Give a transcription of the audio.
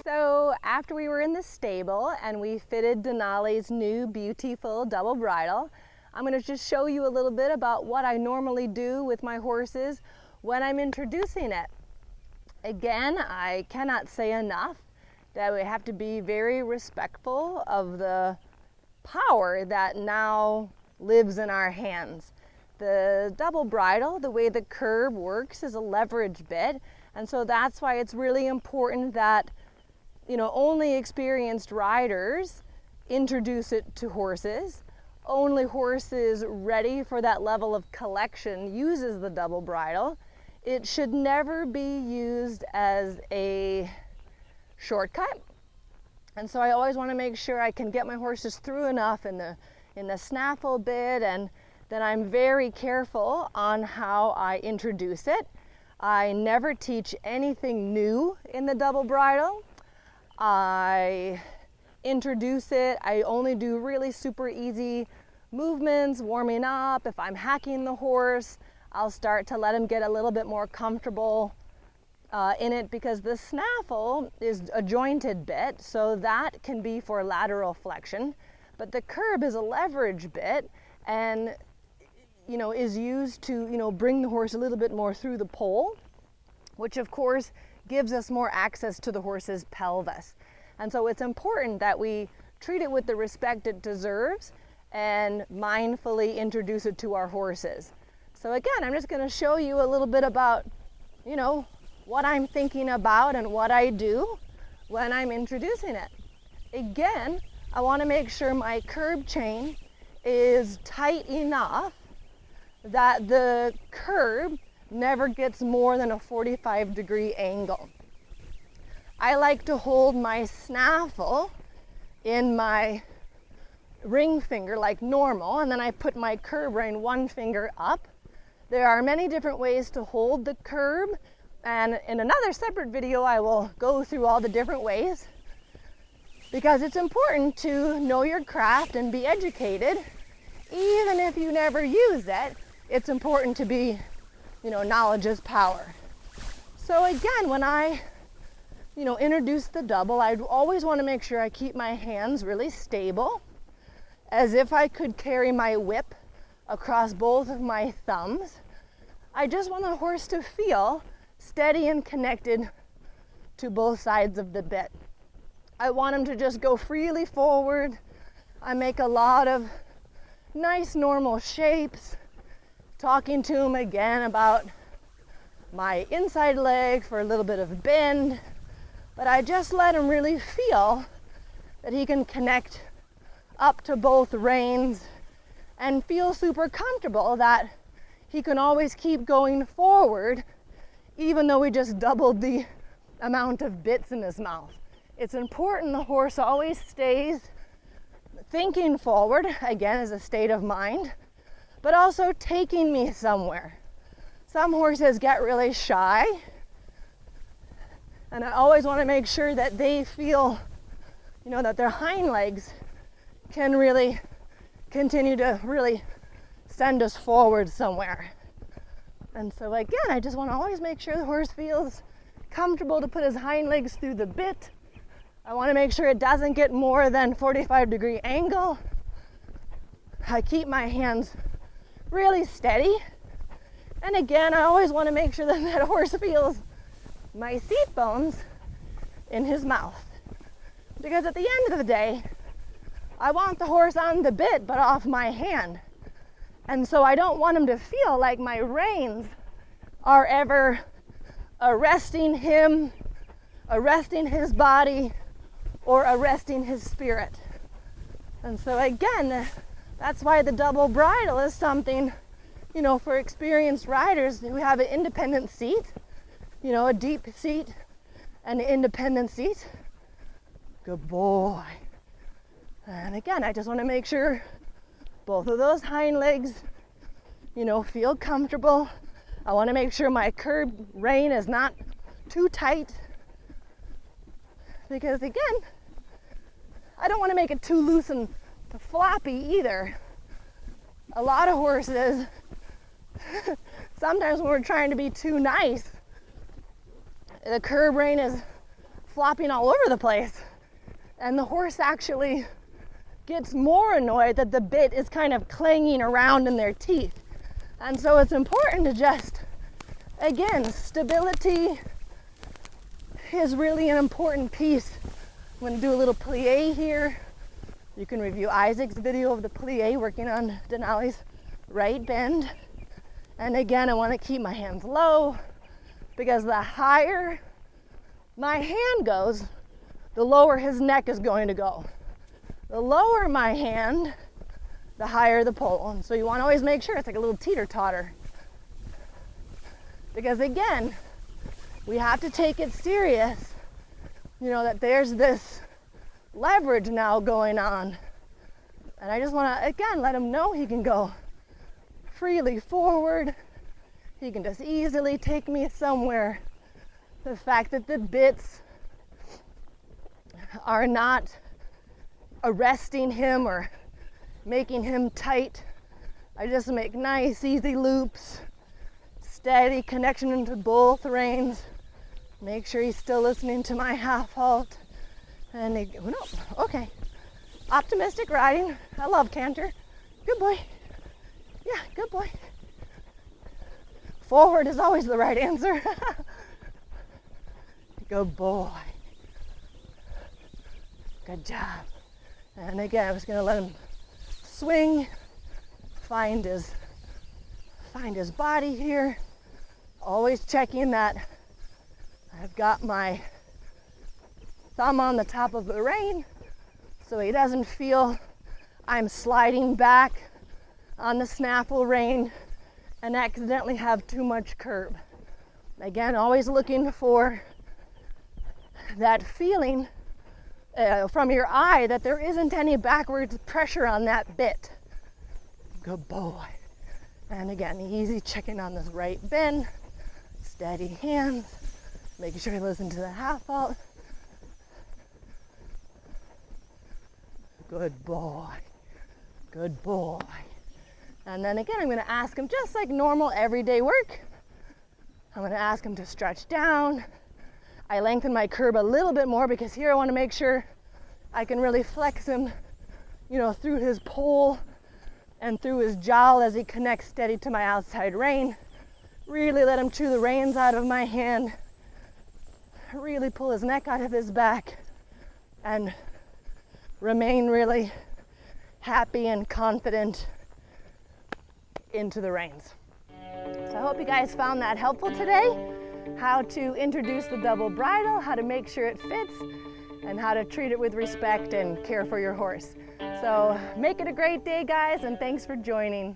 So after we were in the stable and we fitted Denali's new beautiful double bridle, I'm going to just show you a little bit about what I normally do with my horses when I'm introducing it. Again, I cannot say enough that we have to be very respectful of the power that now lives in our hands. The double bridle, the way the curb works, is a leverage bit, and so that's why it's really important that only experienced riders introduce it to horses. Only horses ready for that level of collection uses the double bridle. It should never be used as a shortcut. And so I always want to make sure I can get my horses through enough in the snaffle bit, and then I'm very careful on how I introduce it. I never teach anything new in the double bridle. I introduce it. I only do really super easy movements, warming up. If I'm hacking the horse, I'll start to let him get a little bit more comfortable in it, because the snaffle is a jointed bit, so that can be for lateral flexion, but the curb is a leverage bit and is used to bring the horse a little bit more through the pole, which of course gives us more access to the horse's pelvis. And so it's important that we treat it with the respect it deserves and mindfully introduce it to our horses. So again, I'm just going to show you a little bit about, what I'm thinking about and what I do when I'm introducing it. Again, I want to make sure my curb chain is tight enough that the curb never gets more than a 45-degree angle. I like to hold my snaffle in my ring finger like normal, and then I put my curb rein one finger up. There are many different ways to hold the curb, and in another separate video I will go through all the different ways, because it's important to know your craft and be educated. Even if you never use it, it's important to be, knowledge is power. So again, when I introduce the double, I always want to make sure I keep my hands really stable, as if I could carry my whip across both of my thumbs. I just want the horse to feel steady and connected to both sides of the bit. I want him to just go freely forward. I make a lot of nice normal shapes, talking to him again about my inside leg for a little bit of bend, but I just let him really feel that he can connect up to both reins and feel super comfortable that he can always keep going forward, even though we just doubled the amount of bits in his mouth. It's important the horse always stays thinking forward, again, as a state of mind, but also taking me somewhere. Some horses get really shy, and I always want to make sure that they feel, that their hind legs can really continue to really send us forward somewhere. And so again, I just want to always make sure the horse feels comfortable to put his hind legs through the bit. I want to make sure it doesn't get more than 45-degree angle. I keep my hands really steady. And again, I always want to make sure that that horse feels my seat bones in his mouth. Because at the end of the day, I want the horse on the bit, but off my hand. And so I don't want him to feel like my reins are ever arresting him, arresting his body, or arresting his spirit. And so again, that's why the double bridle is something, for experienced riders who have an independent seat, a deep seat and an independent seat. Good boy. And again, I just want to make sure both of those hind legs, feel comfortable. I want to make sure my curb rein is not too tight, because again, I don't want to make it too loose and floppy either. A lot of horses, sometimes when we're trying to be too nice, the curb rein is flopping all over the place. And the horse actually gets more annoyed that the bit is kind of clanging around in their teeth. And so it's important to just, again, stability is really an important piece. I'm going to do a little plie here. You can review Isaac's video of the plie working on Denali's right bend. And again, I want to keep my hands low, because the higher my hand goes, the lower his neck is going to go. The lower my hand, the higher the pole. And so you want to always make sure it's like a little teeter-totter. Because again, we have to take it serious, you know, that there's this leverage now going on. And I just want to, again, let him know he can go freely forward. He can just easily take me somewhere. The fact that the bits are not arresting him or making him tight. I just make nice, easy loops, steady connection into both reins. Make sure he's still listening to my half halt. And they, oh no, okay. Optimistic riding. I love canter. Good boy. Yeah, good boy. Forward is always the right answer. Good boy. Good job. And again, I'm just gonna let him swing, find his body here. Always checking that I've got my thumb on the top of the rein so he doesn't feel I'm sliding back on the snaffle rein and accidentally have too much curb. Again, always looking for that feeling from your eye that there isn't any backwards pressure on that bit. Good boy. And again, easy checking on this right bend, steady hands, making sure you listen to the half halt. Good boy. Good boy. And then again, I'm going to ask him, just like normal everyday work, I'm going to ask him to stretch down. I lengthen my curb a little bit more because here I want to make sure I can really flex him, you know, through his pole and through his jowl as he connects steady to my outside rein. Really let him chew the reins out of my hand. Really pull his neck out of his back and remain really happy and confident into the reins. So I hope you guys found that helpful today. How to introduce the double bridle, how to make sure it fits, and how to treat it with respect and care for your horse. So make it a great day, guys, and thanks for joining.